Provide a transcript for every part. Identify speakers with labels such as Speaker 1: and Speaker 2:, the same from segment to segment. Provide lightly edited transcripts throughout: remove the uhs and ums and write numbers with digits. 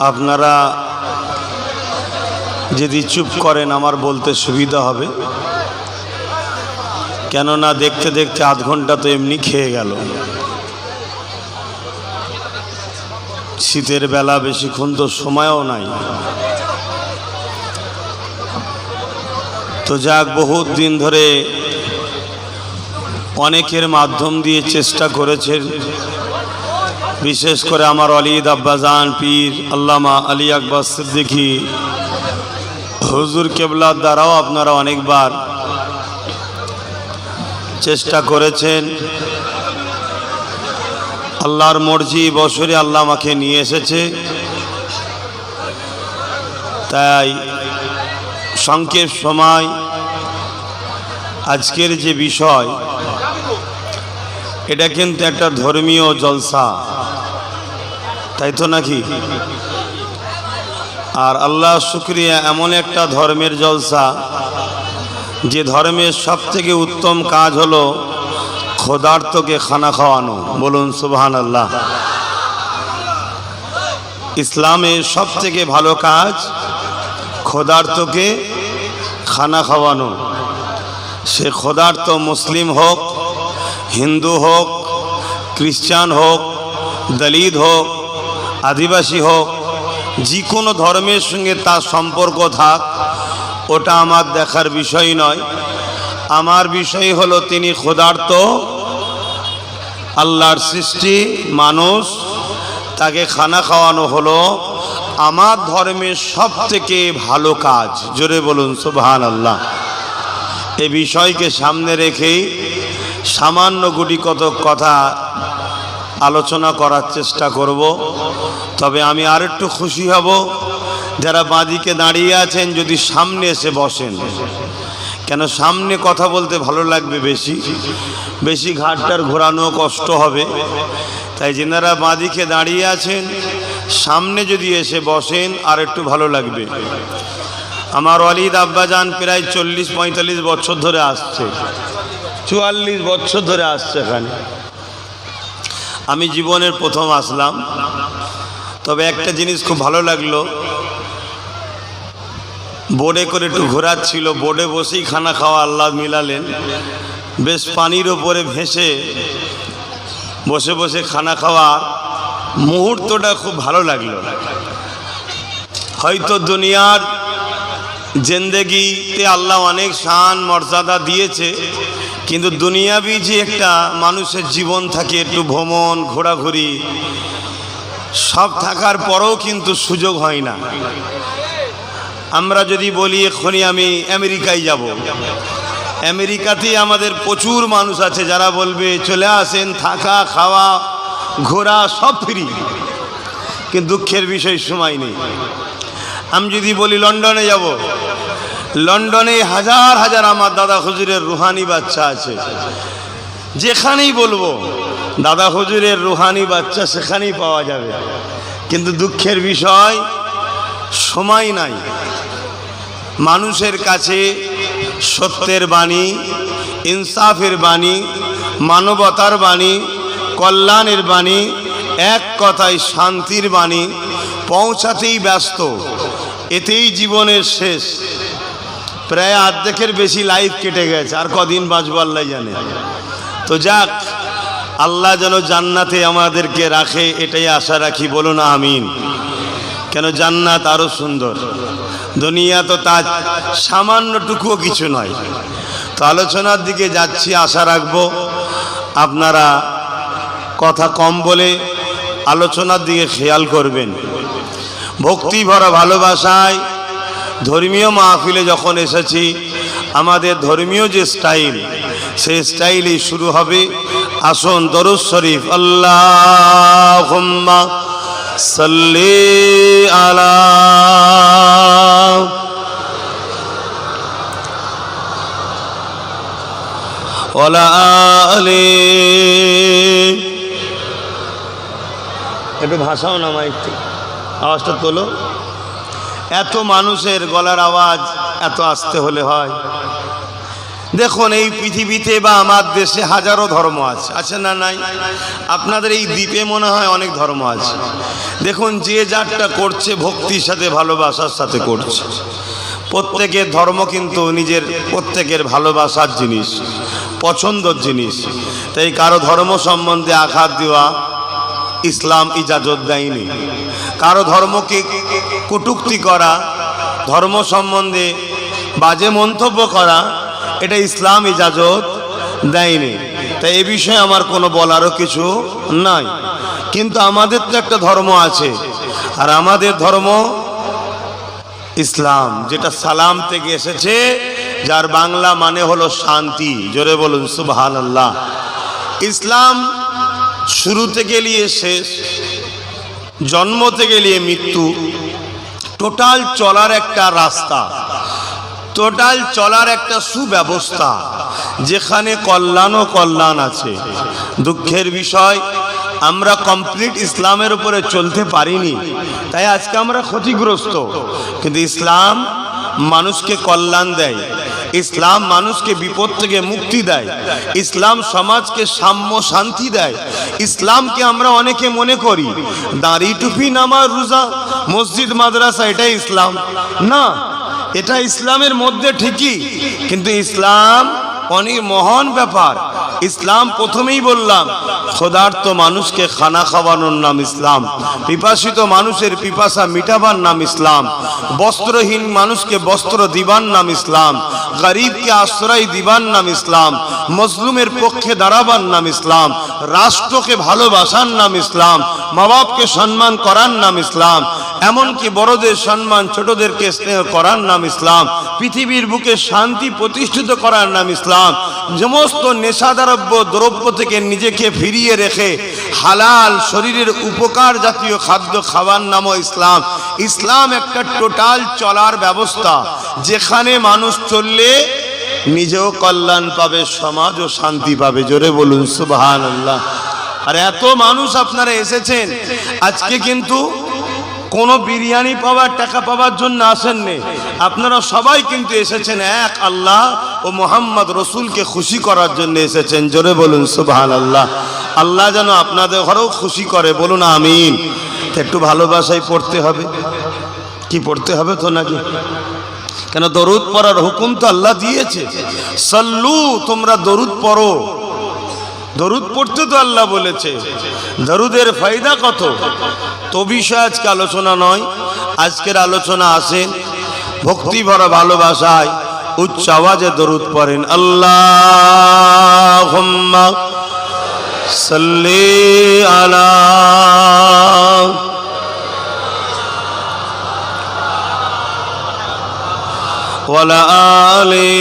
Speaker 1: আপনারা যদি চুপ করেন আমার বলতে সুবিধা হবে, কেননা দেখতে দেখতে আধ ঘন্টা তো এমনি খেয়ে গেল। শীতের বেলা বেশিক্ষণ তো সময়ও নাই। তো যাক, বহুত দিন ধরে অনেকের মাধ্যম দিয়ে চেষ্টা করেছেন, বিশেষ করে আমার ওয়ালিদ আব্বাজান পীর আল্লামা আলী আকবর সিদ্দিকী হুজুর কেবলার দ্বারাও আপনারা অনেকবার চেষ্টা করেছেন। আল্লাহর মর্জি বছরে আল্লাহ আমাকে নিয়ে এসেছে, তাই সংক্ষেপ সময় আজকের যে বিষয়, এটা কিন্তু একটা ধর্মীয় জলসা, তাই তো নাকি? আর আল্লাহ শুকরিয়া, এমন একটা ধর্মের জলসা যে ধর্মের সবথেকে উত্তম কাজ হলো ক্ষুধার্তকে খানা খাওয়ানো। বলুন সুবহানাল্লাহ। ইসলামের সবথেকে ভালো কাজ ক্ষুধার্তকে খানা খাওয়ানো। সে ক্ষুধার্ত মুসলিম হোক, হিন্দু হোক, খ্রিস্টান হোক, দলিত হোক, আদিবাসী হোক, যে কোনো ধর্মের সঙ্গে তার সম্পর্ক থাক, ওটা আমার দেখার বিষয় নয়। আমার বিষয় হলো তিনি ক্ষুধার্ত, আল্লাহর সৃষ্টি মানুষ, তাকে খানা খাওয়ানো হলো আমার ধর্মের সবথেকে ভালো কাজ। জোরে বলুন সুবহানাল্লাহ। এই বিষয়কে সামনে রেখেই সামান্য গুটি কত কথা আলোচনা করার চেষ্টা করব। তবে আমি আরেকটু খুশি হব যারা বাঁদিকে দাঁড়িয়ে আছেন যদি সামনে এসে বসেন, কেন সামনে কথা বলতে ভালো লাগবে, বেশি বেশি ঘাটটার ঘোরানো কষ্ট হবে। তাই যেনারা বাঁদিকে দাঁড়িয়ে আছেন সামনে যদি এসে বসেন আর একটু ভালো লাগবে। আমার ওয়ালিদ আব্বাজান প্রায় 40-45 বছর ধরে আসছে, 44 বছর ধরে আসছে এখানে। আমি জীবনের প্রথম আসলাম। তবে একটা জিনিস খুব ভালো লাগলো, বোর্ডে করে একটু ঘোরাচ্ছিল, বোর্ডে বসেই খানা খাওয়া আল্লাহ মিলালেন। বেশ পানির ওপরে ভেসে বসে বসে খানা খাওয়ার মুহূর্তটা খুব ভালো লাগলো। হয়তো দুনিয়ার জিন্দেগিতে আল্লাহ অনেক শান মর্যাদা দিয়েছে, কিন্তু দুনিয়াবি যে একটা মানুষের জীবন থাকে, একটু ভ্রমণ ঘোরাঘুরি সব থাকার পরেও কিন্তু সুযোগ হয় না। আমরা যদি বলি এখনই আমি আমেরিকায় যাব, আমেরিকাতেই আমাদের প্রচুর মানুষ আছে যারা বলবে চলে আসেন, থাকা খাওয়া ঘোরা সব ফ্রি, কিন্তু দুঃখের বিষয় সময় নেই। আমি যদি বলি লন্ডনে যাব, লন্ডনে হাজার হাজার আমার দাদা হুজুরের রুহানি বাচ্চা আছে, যেখানেই বলবো দাদা হুজুরের রুহানি বাচ্চা সেখানেই পাওয়া যাবে, কিন্তু দুঃখের বিষয় সময় নাই। মানুষের কাছে সত্যের বাণী, ইনসাফের বাণী, মানবতার বাণী, কল্যাণের বাণী, এক কথায় শান্তির বাণী পৌঁছাতেই ব্যস্ত। এতেই জীবনের শেষ। প্রায় অর্ধেকের বেশি লাইফ কেটে গেছে, আর কদিন বাঁচবো আল্লাহ জানে। তো যাক, আল্লাহ যেন জান্নাতে আমাদেরকে রাখে, এটাই আশা রাখি। বলুন আমিন। কেন জান্নাত আরো সুন্দর, দুনিয়া তো তার সামান্যটুকুও কিছু নয়। তো আলোচনার দিকে যাচ্ছি, আশা রাখবো আপনারা কথা কম বলে আলোচনার দিকে খেয়াল করবেন। ভক্তি ভরা ভালোবাসায় ধর্মীয় মাহফিলে যখন এসেছি, আমাদের ধর্মীয় যে স্টাইল, সেই স্টাইলই শুরু হবে। আসুন দরুদ শরীফ, আল্লাহুম্মা সাল্লি আলা ওয়ালা আলি। একটু ভাষাও নামা, একটু আওয়াজটা তোলো। এত মানুষের গলার আওয়াজ এত আস্তে হলে হয়? দেখুন এই পৃথিবীতে বা আমার দেশে হাজারো ধর্ম আছে না নাই? আপনাদের এই দ্বীপে মনে হয় অনেক ধর্ম আছে। দেখুন যে যারটা করছে ভক্তির সাথে ভালোবাসার সাথে করছে। প্রত্যেকের ধর্ম কিন্তু নিজের প্রত্যেকের ভালোবাসার জিনিস, পছন্দর জিনিস। তাই কারো ধর্ম সম্বন্ধে আঘাত দেওয়া ইসলাম ইজাজত দেয়নি। কারো ধর্মকে কটূক্তি করা, ধর্ম সম্বন্ধে বাজে মন্তব্য করা, এটা ইসলাম ইজাজত দেয়নি। তাই এ বিষয়ে আমার কোনো বলারও কিছু নাই। কিন্তু আমাদের তো একটা ধর্ম আছে, আর আমাদের ধর্ম ইসলাম, যেটা সালাম থেকে এসেছে, যার বাংলা মানে হলো শান্তি। জোরে বলুন সুবহানাল্লাহ। ইসলাম শুরু থেকে নিয়ে শেষ, জন্ম থেকে নিয়ে মৃত্যু, টোটাল চলার একটা রাস্তা, টোটাল চলার একটা সুব্যবস্থা, যেখানে কল্যাণ ও কল্যাণ আছে। দুঃখের বিষয় আমরা কমপ্লিট ইসলামের উপরে চলতে পারিনি, তাই আজকে আমরা ক্ষতিগ্রস্ত। কিন্তু ইসলাম মানুষকে কল্যাণ দেয়, ইসলাম মানুষকে বিপদ থেকে মুক্তি দেয়, ইসলাম সমাজকে সাম্য শান্তি দেয়। ইসলামকে আমরা অনেকে মনে করি দাড়ি টুপি নামাজ রোজা মসজিদ মাদ্রাসা এটাই ইসলাম। না, এটা ইসলামের মধ্যে ঠিকই, কিন্তু ইসলাম অনেক মহান ব্যাপার। ইসলাম প্রথমেই বললাম ক্ষুধার্ত মানুষকে খানা খাওয়ানোর নাম ইসলাম, পিপাসিত মানুষের পিপাসা মিটাবার নাম ইসলাম, বস্ত্রহীন মানুষকে বস্ত্র দিবার নাম ইসলাম, গরিবকে আশ্রয় দিবার নাম ইসলাম, মজলুমের পক্ষে দাঁড়াবার নাম ইসলাম, রাষ্ট্রকে ভালোবাসার নাম ইসলাম, মা বাপকে সম্মান করার নাম ইসলাম, এমনকি বড়দের সম্মান ছোটদেরকে স্নেহ করার নাম ইসলাম, পৃথিবীর বুকে শান্তি প্রতিষ্ঠিত করার নাম ইসলাম, সমস্ত নেশাদ্রব্য দ্রব্য থেকে নিজেকে ফিরিয়ে রেখে হালাল শরীরের উপকার জাতীয় খাদ্য খাওয়ার নামও ইসলাম। ইসলাম একটা টোটাল চলার ব্যবস্থা, যেখানে মানুষ চললে নিজেও কল্যাণ পাবে, সমাজও শান্তি পাবে। জোরে বলুন সুবহানাল্লাহ। আর এত মানুষ আপনারা এসেছেন আজকে, কিন্তু কোনো বিরিয়ানি পাওয়ার টাকা পাওয়ার জন্য আসেননি। আপনারা সবাই কিন্তু এসেছেন এক আল্লাহ ও মোহাম্মদ রসুলকে খুশি করার জন্য এসেছেন। জোরে বলুন সুবহানাল্লাহ। আল্লাহ যেন আপনাদের ঘরেও খুশি করে, বলুন আমিন। একটু ভালোবাসায় পড়তে হবে, কি পড়তে হবে তো নাকি? কেন দরুদ পড়ার হুকুম তো আল্লাহ দিয়েছে। সাল্লু, তোমরা দরুদ পড়ো। দরুদ পড়তে তো আল্লাহ বলেছে। দরুদের ফায়দা কত, তো বিষয় আজকে আলোচনা নয়। আজকের আলোচনা আসেন ভক্তি ভরা ভালোবাসায় উচ্চ আওয়াজে দরুদ পড়েন। আল্লাহুম্মা সাল্লি আলা ওয়ালা আলি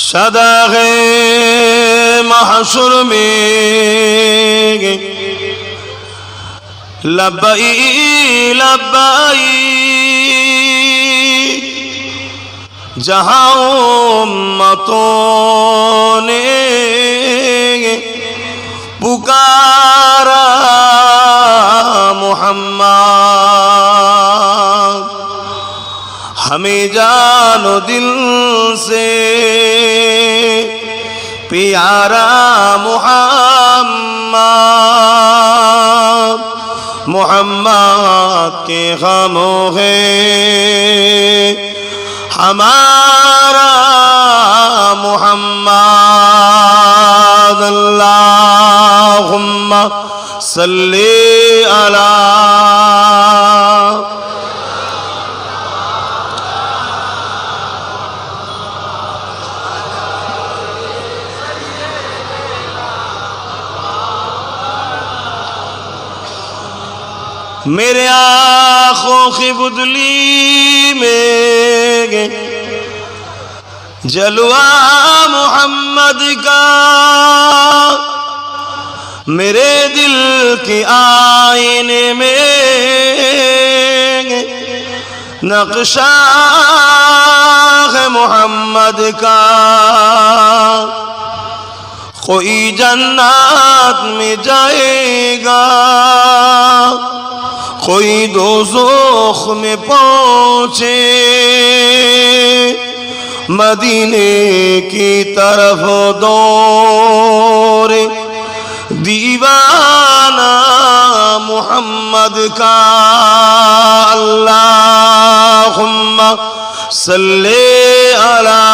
Speaker 1: सदाग़े महशुर में लब्बाई लब्बाई जहाँ उम्मतों ने पुकारा मुहम्मद, हमें जानो दिल से प्यारा मुहम्मद, मुहम्मद के गमों है हमारा मुहम्मद। अल्लाहुम्मा सल्ली अला मेरे आँखों की बुदली में जलवा मुहम्मद का, मेरे दिल के आईने में नक्शा है मुहम्मद का। कोई जन्नत में जाएगा, कोई दोज़ख में पहुँचे मदीने की तरफ दौड़े दीवाना मुहम्मद का अल्लाहुम्मा सल्ले अला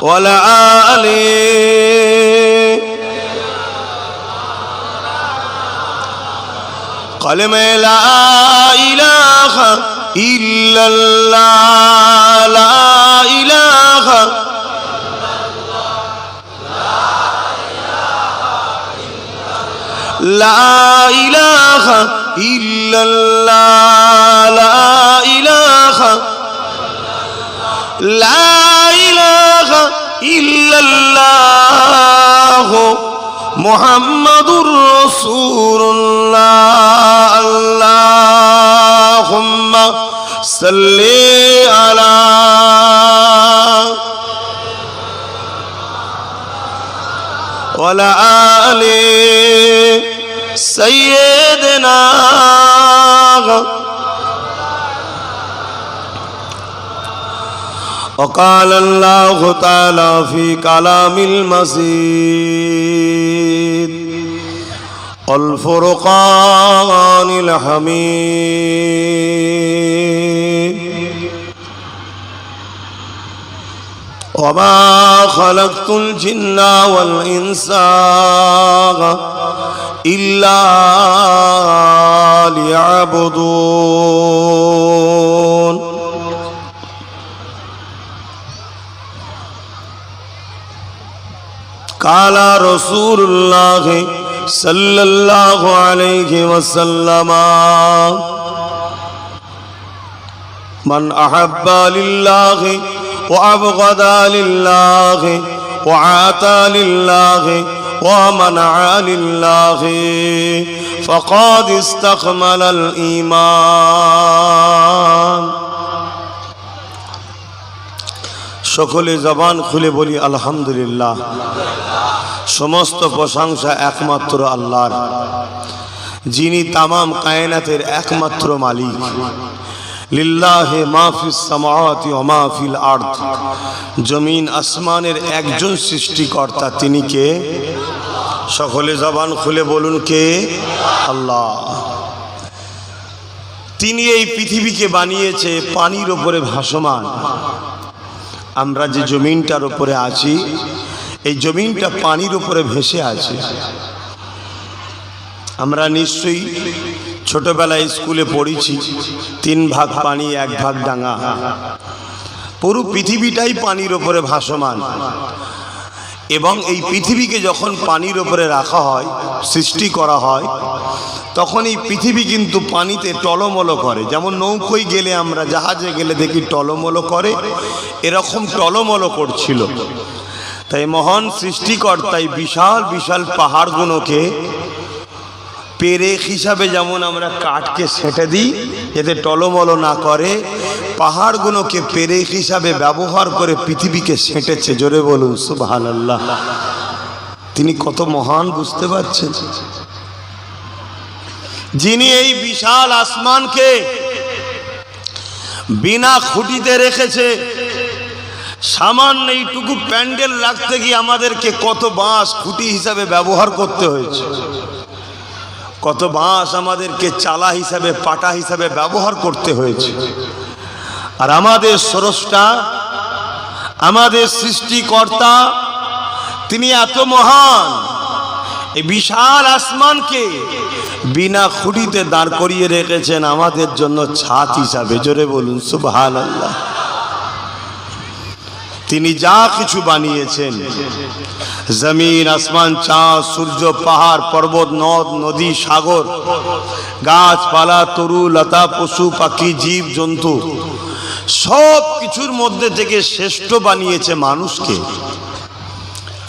Speaker 1: वला आले कलमे ला इलाहा इल्लल्लाह ला इलाहा ला इलाहा इल्लल्लाह ला इलाहा ला इलाहा इल्लल्लाह मुहम्मदुर रसूलुल्लाह अल्लाहुम्मा सल्ली अला वला आले सय्यदना وقال الله تعالى في كلام المجيد الفرقان الحميد وما خلقت الجن والإنس إلا ليعبدون قال رسول الله صلى الله عليه وسلم من أحب لله وأبغض لله وعاتى لله ومنع لله فقد استكمل الإيمان সকলে জবান খুলে বলি আলহামদুলিল্লাহ। সমস্ত প্রশংসা একমাত্র আল্লাহর, যিনি তামাম কায়নাতের একমাত্র মালিক। লিল্লাহি মা ফিস সামাওয়াতি ওয়া মা ফিল আরদ, জমিন আসমানের একজন সৃষ্টিকর্তা, তিনি কে? সকলে জবান খুলে বলুন কে? আল্লাহ। তিনি এই পৃথিবীকে বানিয়েছে পানির উপরে ভাসমান। আমরা যে জমিনটার উপরে আছি, এই জমিনটা পানির উপরে ভেসে আছে। আমরা নিশ্চয়ই ছোটবেলায় স্কুলে পড়েছি 3 ভাগ পানি 1 ভাগ ডাঙা। পুরো পৃথিবীটাই পানির উপরে ভাসমান। এবং এই পৃথিবীকে যখন পানির উপরে রাখা হয়, সৃষ্টি করা হয়, তখন এই পৃথিবী কিন্তু পানিতে টলমলো করে। যেমন নৌকোয় গেলে, আমরা জাহাজে গেলে দেখি টলমলো করে, এরকম টলমলো করছিল। তাই মহান সৃষ্টিকর্তাই বিশাল বিশাল পাহাড়গুলোকে পেরেক হিসাবে, যেমন আমরা কাঠকে সেঁটে দিই যাতে টলমলো না করে, পাহাড়গুলোকে পেরেক হিসাবে ব্যবহার করে পৃথিবীকে সেঁটেছে। জোরে বলুন সুবহানাল্লাহ। তিনি কত মহান বুঝতে পারছেন? যিনি এই বিশাল আসমানকে বিনা খুঁটিতে রেখেছে। সামান্য এইটুকু প্যান্ডেল রাখতে গিয়ে আমাদেরকে কত বাঁশ খুঁটি হিসাবে ব্যবহার করতে হয়েছে, কত বাঁশ আমাদেরকে চালা হিসাবে, পাটা হিসাবে ব্যবহার করতে হয়েছে। আর আমাদের স্রষ্টা, আমাদের সৃষ্টিকর্তা, তিনি এত মহান, এই বিশাল আসমানকে বিনা খুঁটিতে দাঁড় করিয়ে রেখেছেন আমাদের জন্য ছাদ হিসাবে। জোরে বলুন সুবহানাল্লাহ। তিনি যা কিছু বানিয়েছেন, জমিন, আসমান, চাঁদ, সূর্য, পাহাড়, পর্বত, নদ, নদী, সাগর, গাছপালা, তরু লতা, পশু পাখি, জীব জন্তু, সব কিছুর মধ্যে থেকে শ্রেষ্ঠ বানিয়েছে মানুষকে।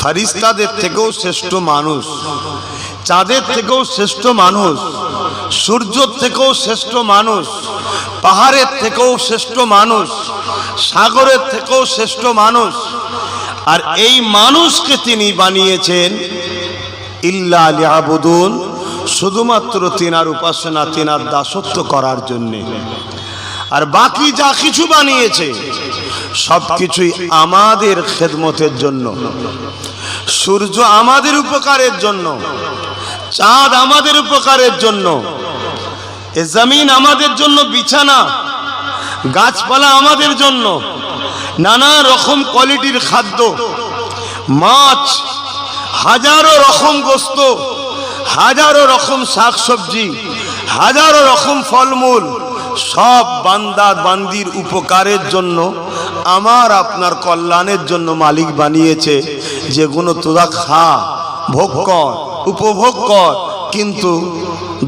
Speaker 1: ফেরেশতাদের থেকেও শ্রেষ্ঠ মানুষ, চাঁদের থেকেও শ্রেষ্ঠ মানুষ, সূর্যের থেকেও শ্রেষ্ঠ মানুষ, পাহাড়ের থেকেও শ্রেষ্ঠ মানুষ, সাগরের থেকেও শ্রেষ্ঠ মানুষ। আর এই মানুষকে তিনি বানিয়েছেন ইল্লা লিয়াবুদুন, শুধুমাত্র তিনার উপাসনা, তিনার দাসত্ব করার জন্যে। আর বাকি যা কিছু বানিয়েছে সবকিছুই আমাদের খেদমতের জন্য। সূর্য আমাদের উপকারের জন্য, চাঁদ আমাদের উপকারের জন্য, এ জমিন আমাদের জন্য বিছানা, গাছপালা আমাদের জন্য, নানা রকম কোয়ালিটির খাদ্য, মাছ, হাজারো রকম গোস্ত, হাজারো রকম শাকসবজি, হাজারো রকম ফলমূল, সব বান্দা বান্দির উপকারের জন্য, আমার আপনার কল্যাণের জন্য মালিক বানিয়েছে। যেগুলো তোরা খা, ভোগ কর, উপভোগ কর, কিন্তু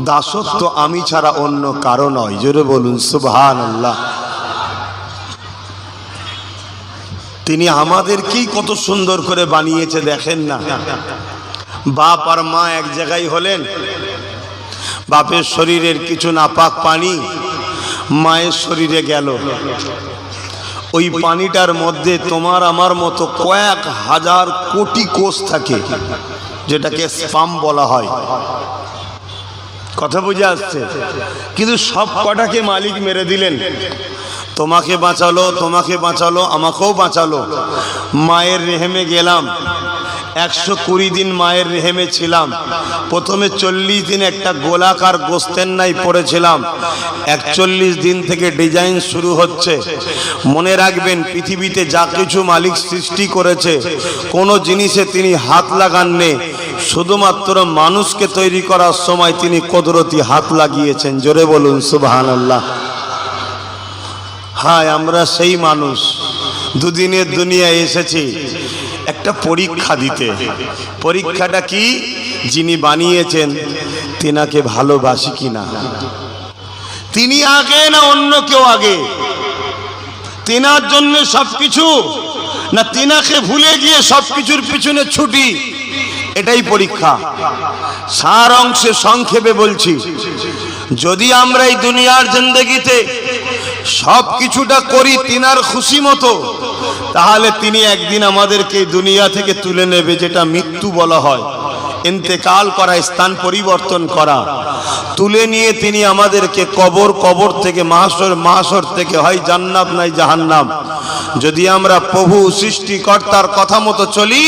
Speaker 1: দাসত্ব আমি ছাড়া অন্য কারো নয়। জোরে বলুন সুবহানাল্লাহ। তিনি আমাদেরকেই কত সুন্দর করে বানিয়েছে দেখেন না। বাপ আর মা এক জায়গায় হলেন, বাপের শরীরের কিছু নাপাক পানি মায়ের শরীরে গেল, ওই পানিটার মধ্যে তোমার আমার মতো কয়েক হাজার কোটি কোষ থাকে, যেটাকে স্পাম বলা হয়। কথা বুঝে আসছে? কিন্তু সব কটাকে মালিক মেরে দিলেন। তোমাকে বাঁচালো, তোমাকে বাঁচালো, আমাকেও বাঁচালো। মায়ের রেহেমে গেলাম, 120 দিন মায়ের রেহেমে ছিলাম। প্রথমে 40 দিন একটা গোলাকার গোস্তের নাই পড়েছিলাম। 41 দিন থেকে ডিজাইন শুরু হচ্ছে। মনে রাখবেন, পৃথিবীতে যা কিছু মালিক সৃষ্টি করেছে, কোনো জিনিসে তিনি হাত লাগাননি, শুধুমাত্র মানুষকে তৈরি করার সময় তিনি কুদরতি হাত লাগিয়েছেন। জোরে বলুন সুবহানাল্লাহ। হায়, আমরা সেই মানুষ, দুদিনের দুনিয়ায় এসেছি একটা পরীক্ষা দিতে। পরীক্ষাটা কি? যিনি বানিয়েছেন তিনাকে ভালোবাসি কিনা, তিনি আগে না অন্য কেউ আগে, তিনার জন্য সবকিছু না তিনাকে ভুলে গিয়ে সবকিছুর পিছনে ছুটি, এটাই পরীক্ষা। সার অংশে সংক্ষেপে বলছি, যদি আমরা এই দুনিয়ার জিন্দেগিতে সব কিছুটা করি তিনার খুশি মতো, তাহলে তিনি একদিন আমাদেরকে দুনিয়া থেকে তুলে নেবে, যেটা মৃত্যু বলা হয়, ইন্তেকাল করা, স্থান পরিবর্তন করা। তুলে নিয়ে তিনি আমাদেরকে কবর, কবর থেকে মাহশর, মাহশর থেকে হয় জান্নাত নাই জাহান্নাম। যদি আমরা প্রভু সৃষ্টিকর্তার কথা মতো চলি,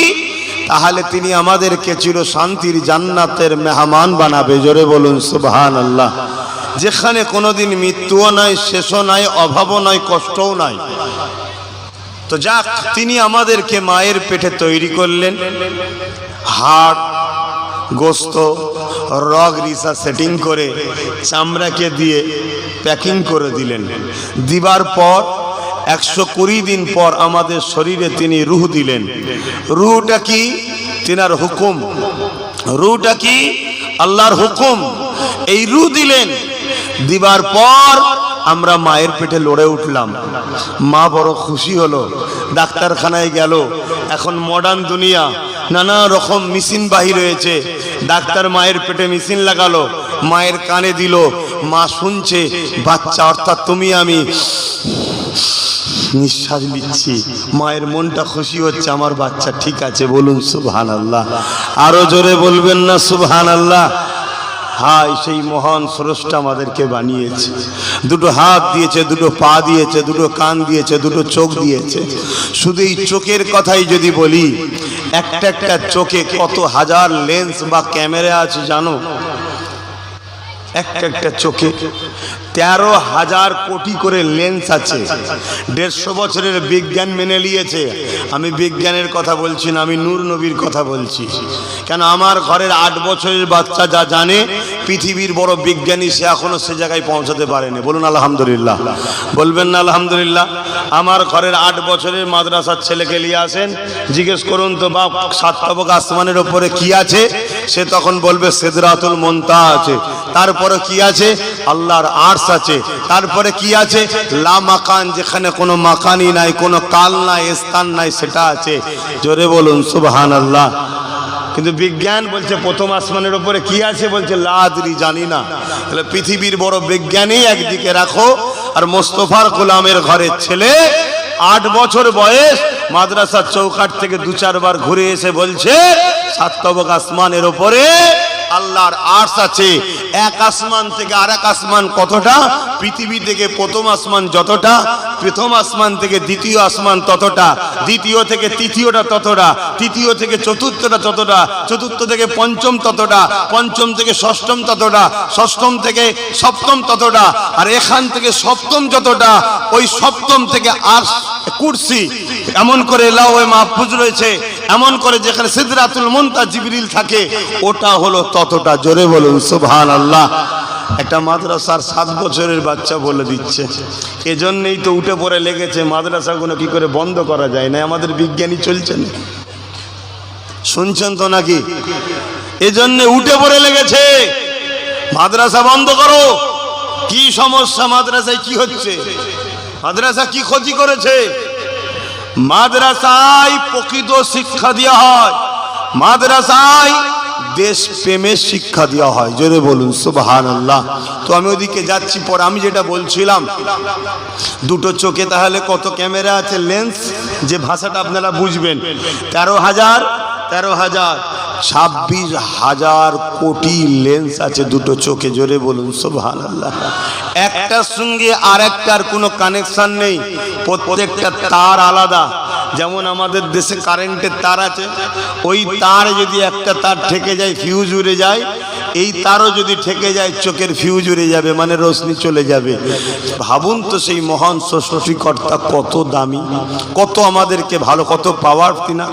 Speaker 1: তাহলে তিনি আমাদেরকে চির শান্তির জান্নাতের মেহমান বানাবে। জোরে বলুন সুবহানাল্লাহ। যেখানে কোনোদিন মৃত্যুও নাই, শেষও নাই, অভাবও নাই, কষ্টও নাই। তো যাক, তিনি আমাদেরকে মায়ের পেটে তৈরি করলেন, হাড়, গোস্ত, রগ রিসা সেটিং করে চামড়াকে দিয়ে প্যাকিং করে দিলেন। দিবার পর 120 দিন পর আমাদের শরীরে তিনি রূহ দিলেন। রূহটা কি? তিনার হুকুম। রূহটা কি? আল্লাহর হুকুম। এই রূহ দিলেন, দিবার পর আমরা মায়ের পেটে লড়ে উঠলাম। মা বড় খুশি হলো, ডাক্তারখানায় গেল। এখন মডার্ন দুনিয়া, নানা রকম মেশিন বাহির হয়েছে। ডাক্তার মায়ের পেটে মেশিন লাগালো, মায়ের কানে দিল, মা শুনছে, বাচ্চা অর্থাৎ তুমি আমি নিঃশ্বাস নিচ্ছি। মায়ের মনটা খুশি হচ্ছে, আমার বাচ্চা ঠিক আছে। বলুন সুবহানাল্লাহ। আরো জোরে বলবেন না সুবহানাল্লাহ? হায়, সেই মহান স্রষ্টা আমাদেরকে বানিয়েছে। দুটো হাত দিয়েছে, দুটো পা দিয়েছে, দুটো কান দিয়েছে, দুটো চোখ দিয়েছে। শুধু এই চোখের কথাই যদি বলি, একটা একটা চোখে কত হাজার লেন্স বা ক্যামেরা আছে জানো? একটা একটা চোখে 13,000 কোটি করে লেন্স আছে। 150 বছরের বিজ্ঞান মেনে নিয়েছে। আমি বিজ্ঞানের কথা বলছি না, আমি নূর নবীর কথা বলছি। কেন, আমার ঘরের 8 বছরের বাচ্চা যা জানে, পৃথিবীর বড় বিজ্ঞানী সে এখনো সে জায়গায় পৌঁছাতে পারেনি। বলুন আলহামদুলিল্লাহ। বলবেন না আলহামদুলিল্লাহ? আমার ঘরের 8 বছরের মাদ্রাসার ছেলেকে নিয়ে আসেন, জিজ্ঞেস করুন তো বাপ 7 তবক আসমানের ওপরে কি আছে, সে তখন বলবে সিদরাতুল মুনতাহা আছে। তারপরে কি আছে? আল্লাহর আরশ আছে। তারপরে কি আছে? লা মাকান, যেখানে কোনো মাকানই নাই, কোনো কাল নাই, স্থান নাই, সেটা আছে। জোরে বলুন সুবহানাল্লাহ। কিন্তু বিজ্ঞান বলছে প্রথম আসমানের উপরে কি আছে, বলছে লা আদরি, জানি না। তাহলে পৃথিবীর বড় বিজ্ঞানী একদিকে রাখো, আর মোস্তফার গোলামের ঘরের ছেলে 8 বছর বয়স, মাদ্রাসার চৌকাঠ থেকে 2-4 বার ঘুরে এসে বলছে 7 তবক আসমানের ওপরে আল্লাহর আরশ আছে। এক আসমান থেকে আরেক আসমান কতটা? পৃথিবী থেকে প্রথম আসমান যতটা, প্রথম আসমান থেকে দ্বিতীয় আসমান ততটা, দ্বিতীয় থেকে তৃতীয়টা ততটা, তৃতীয় থেকে চতুর্থটা ততটা, চতুর্থ থেকে পঞ্চম ততটা, পঞ্চম থেকে ষষ্ঠম ততটা, ষষ্ঠম থেকে সপ্তম ততটা, আর এখান থেকে সপ্তম যতটা, ওই সপ্তম থেকে আরশ, কুরসি, এমন করে লাওহে মাহফুজ রয়েছে, এমন করে যেখানে সিদরাতুল মুনতাহা জিবরিল থাকে, ওটা হলো ততটা। জোরে বলুন সুবহানাল্লাহ। একটা মাদ্রাসার 7 বছরের বাচ্চা বলে দিচ্ছে। এজন্যই তো উঠে পড়ে লেগেছে মাদ্রাসাগুলো কি করে বন্ধ করা যায় না, আমাদের বিজ্ঞানী চলছে না, শুনছেন তো নাকি? এজন্য উঠে পড়ে লেগেছে মাদ্রাসা বন্ধ করো। কি সমস্যা মাদ্রাসায়? কি হচ্ছে? মাদ্রাসা কি ক্ষতি করেছে? মাদ্রাসায় প্রকৃত শিক্ষা দেওয়া হয়, মাদ্রাসায় দেশ প্রেমের শিক্ষা দেওয়া হয়। জোরে বলুন সুবহানাল্লাহ। তো আমি ওদিকে যাচ্ছি পরে। আমি যেটা বলছিলাম, দুটো চোখে তাহলে কত ক্যামেরা আছে, লেন্স, যে ভাষাটা আপনারা বুঝবেন, 13,000 26,000 কোটি লেন্স আছে দুটো চোখে। জোরে বলুন সুবহানাল্লাহ। একটার সঙ্গে আরেকটার কোনো কানেকশন নেই, প্রত্যেকটা তার আলাদা। যেমন আমাদের দেশে কারেন্টের তার আছে, ওই তার যদি একটা তার ঠেকে যায়, ফিউজ উড়ে যায়, এই তারও যদি ঠেকে যায় চোখের ফিউজ উড়ে যাবে, মানে রোশনি চলে যাবে। ভাবুন তো সেই মহান সৃষ্টিকর্তা কত দামি, কত আমাদেরকে ভালো, কত পাওয়ার কিনা।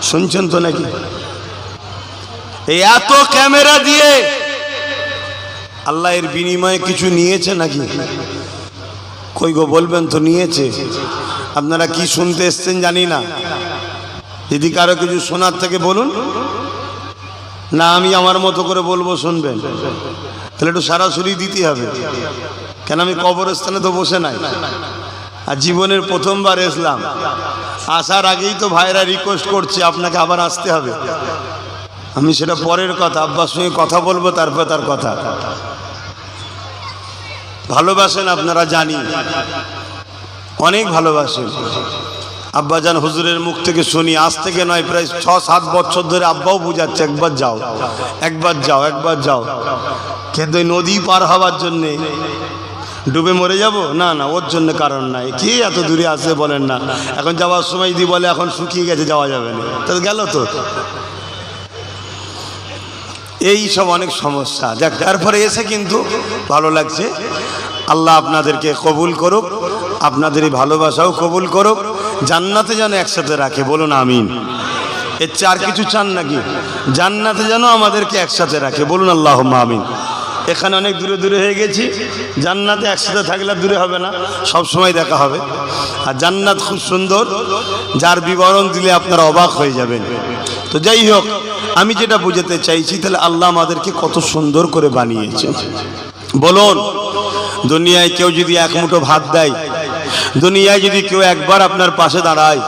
Speaker 1: শুনছেন তো নাকি? এই এত ক্যামেরা দিয়ে আল্লাহ এর বিনিময়ে কিছু নিয়েছে নাকি? কই গো বলবেন তো নিয়েছে। আপনারা কি শুনতে এসছেন জানি না, যদি কারো কিছু শোনার থেকে বলুন না, আমি আমার মতো করে বলবো, শুনবেন? তাহলে একটু সরাসরি দিতে হবে, কেন আমি কবরস্থানে তো বসে নাই, আর জীবনের প্রথমবার এসলাম। আসার আগেই তো ভাইরা রিকোয়েস্ট করছে আপনাকে আবার আসতে হবে। আমি সেটা পরের কথা, আব্বার সঙ্গে কথা বলবো, তারপর তার কথা। ভালোবাসেন আপনারা, জানি অনেক ভালোবাসেন। আব্বাজান হুজুরের মুখ থেকে শুনি, আজ থেকে নয়, প্রায় 6-7 বছর ধরে আব্বাও বুঝাচ্ছে একবার যাও, একবার যাও, একবার যাও। কিন্তু নদী পার হওয়ার জন্যে ডুবে মরে যাব না, না, ওর জন্য কারণ নাই। কি এত দূরে আসে বলেন না? এখন যাওয়ার সময় যদি বলে এখন শুকিয়ে গেছে, যাওয়া যাবে না, তাহলে গেল তো। এই সব অনেক সমস্যা। যাক, তারপরে এসে কিন্তু ভালো লাগছে। আল্লাহ আপনাদেরকে কবুল করুক, আপনাদের এই ভালোবাসাও কবুল করুক, জান্নাতে যেন একসাথে রাখে। বলুন আমিন। এর চার কিছু চান নাকি? জান্নাতে যেন আমাদেরকে একসাথে রাখে। বলুন আল্লাহুম্মা আমিন। এখানে অনেক দূরে দূরে হয়ে গেছি, জান্নাতে একসাথে থাকলে দূরে হবে না, সব সময় দেখা হবে। আর জান্নাত খুব সুন্দর, যার বিবরণ দিলে আপনারা অবাক হয়ে যাবেন। তো যাই হোক, আমি যেটা বুঝাতে চাইছি, তাহলে আল্লাহ আমাদেরকে কত সুন্দর করে বানিয়েছে। বলুন, দুনিয়ায় কেউ যদি এক মুঠো ভাত দেয়, দুনিয়ায় যদি কেউ একবার আপনার পাশে দাঁড়ায়,